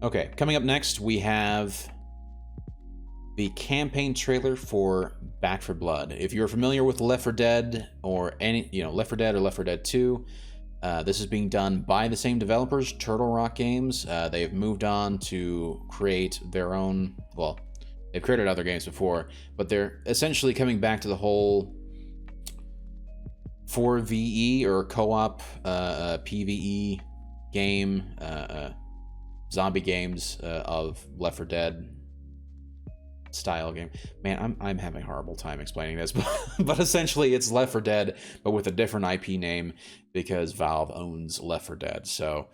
Okay, coming up next, we have the campaign trailer for Back 4 Blood. If you're familiar with Left 4 Dead or any, Left 4 Dead or Left 4 Dead 2, this is being done by the same developers, Turtle Rock Games. They have moved on to create their own, well, they've created other games before, but they're essentially coming back to the whole 4VE or co-op PVE game, zombie games of Left 4 Dead style game. Man, I'm having a horrible time explaining this, but essentially it's Left 4 Dead, but with a different IP name because Valve owns Left 4 Dead. So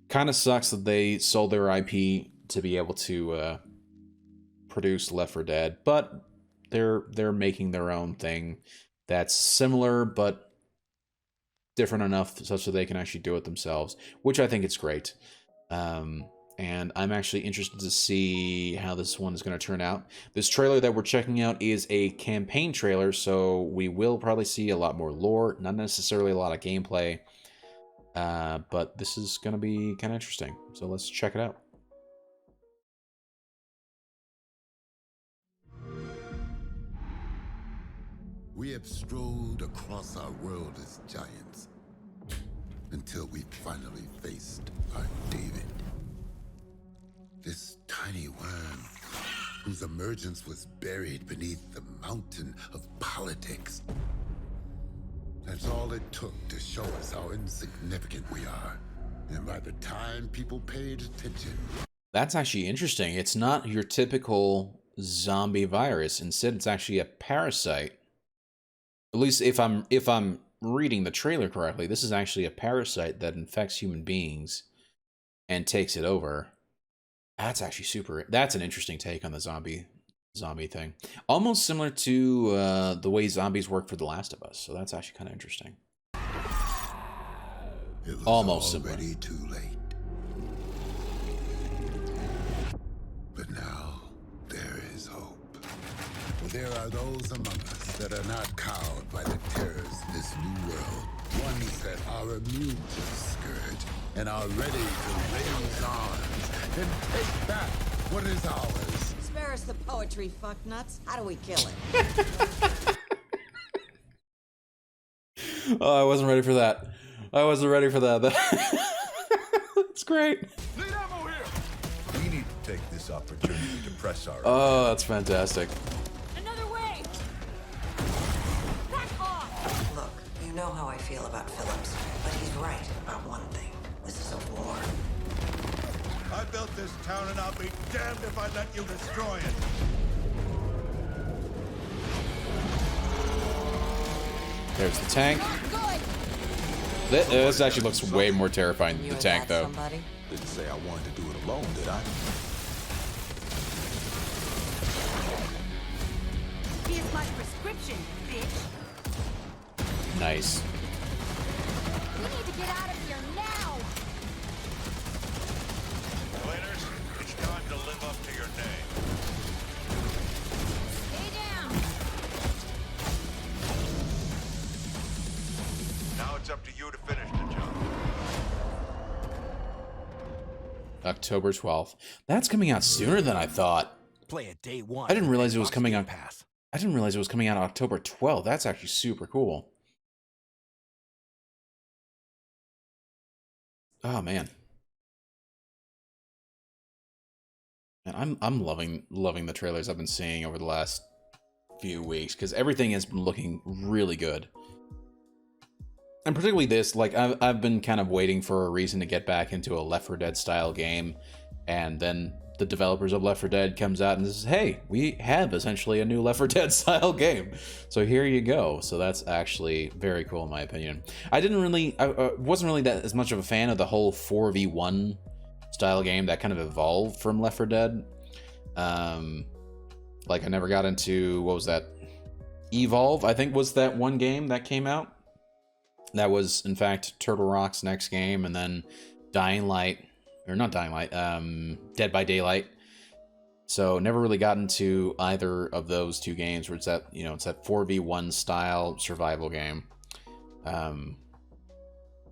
kind of sucks that they sold their IP to be able to produce Left 4 Dead, but they're making their own thing that's similar but different enough such that they can actually do it themselves, which I think it's great. And I'm actually interested to see how this one is going to turn out. This trailer that we're checking out is a campaign trailer, so we will probably see a lot more lore, not necessarily a lot of gameplay, but this is going to be kind of interesting. So let's check it out. We have strode across our world as giants until we finally faced our David. This tiny worm whose emergence was buried beneath the mountain of politics. That's all it took to show us how insignificant we are. And by the time people paid attention... That's actually interesting. It's not your typical zombie virus. Instead, it's actually a parasite. At least if I'm reading the trailer correctly, this is actually a parasite that infects human beings and takes it over. That's actually that's an interesting take on the zombie thing. Almost similar to the way zombies work for The Last of Us. So that's actually kind of interesting. It was almost already similar. Too late. But now there is hope. For there are those among us that are not cowed by the terrors of this new world. Ones that are immune to the scourge and are ready to raise arms and take back what is ours. Spare us the poetry, fucknuts. How do we kill it? Oh, I wasn't ready for that. I wasn't ready for that. That's great. Need ammo here. We need to take this opportunity to press our... Oh, that's fantastic. Another way. Back off. Look, you know how I feel about Phillips, but he's right about one thing. This is a war. I built this town and I'll be damned if I let you destroy it. There's the tank. Not good. This actually looks way more terrifying than You the and tank, that though. somebody? Didn't say I wanted to do it alone, did I? Here's my prescription, bitch. Nice. We need to get out of here now. Cleaners, it's time to live up to your name. Stay down. Now it's up to you to finish the job. October 12th. That's coming out sooner than I thought. Play it day one. I didn't realize it was Xbox coming Game out. Pass. I didn't realize it was coming out October 12th. That's actually super cool. Oh man. And I'm loving the trailers I've been seeing over the last few weeks because everything has been looking really good. And particularly this, like I've been kind of waiting for a reason to get back into a Left 4 Dead style game, and then the developers of Left 4 Dead comes out and says, "Hey, we have essentially a new Left 4 Dead style game, so here you go." So that's actually very cool in my opinion. I wasn't really that as much of a fan of the whole 4v1 style game that kind of evolved from Left 4 Dead. Like I never got into, what was that? Evolve, I think was that one game that came out. That was, in fact, Turtle Rock's next game, and then Dying Light, or not Dying Light, Dead by Daylight. So never really got into either of those two games where it's that, it's that 4v1 style survival game.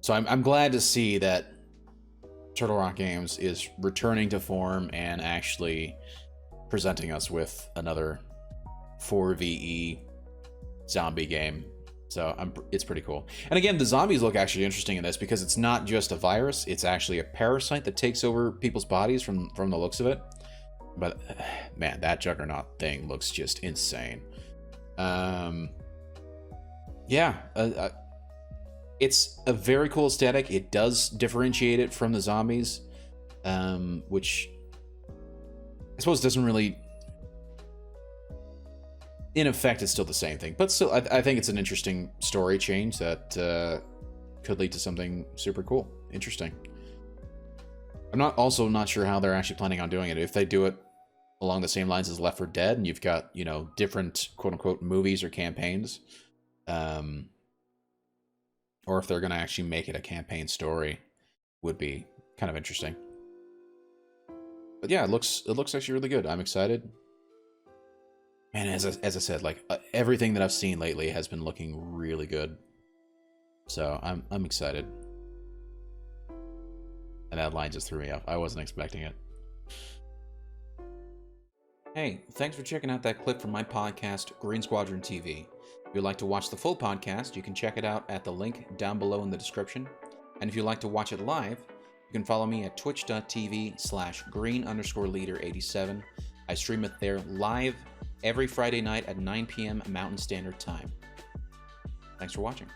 So I'm glad to see that Turtle Rock Games is returning to form and actually presenting us with another 4VE zombie game. So it's pretty cool. And again, the zombies look actually interesting in this because it's not just a virus, it's actually a parasite that takes over people's bodies from the looks of it. But man, that Juggernaut thing looks just insane. It's a very cool aesthetic. It does differentiate it from the zombies, which I suppose doesn't really... In effect, it's still the same thing, but still, I think it's an interesting story change that could lead to something super cool. Interesting. I'm not sure how they're actually planning on doing it. If they do it along the same lines as Left 4 Dead, and you've got, you know, different quote-unquote movies or campaigns, or if they're going to actually make it a campaign story, would be kind of interesting. But yeah, it looks actually really good. I'm excited. And as I said, like everything that I've seen lately has been looking really good, so I'm excited. And that line just threw me off. I wasn't expecting it. Hey, thanks for checking out that clip from my podcast, Green Squadron TV. If you'd like to watch the full podcast, you can check it out at the link down below in the description. And if you'd like to watch it live, you can follow me at twitch.tv/green_leader87. I stream it there live every Friday night at 9 p.m. Mountain Standard Time. Thanks for watching.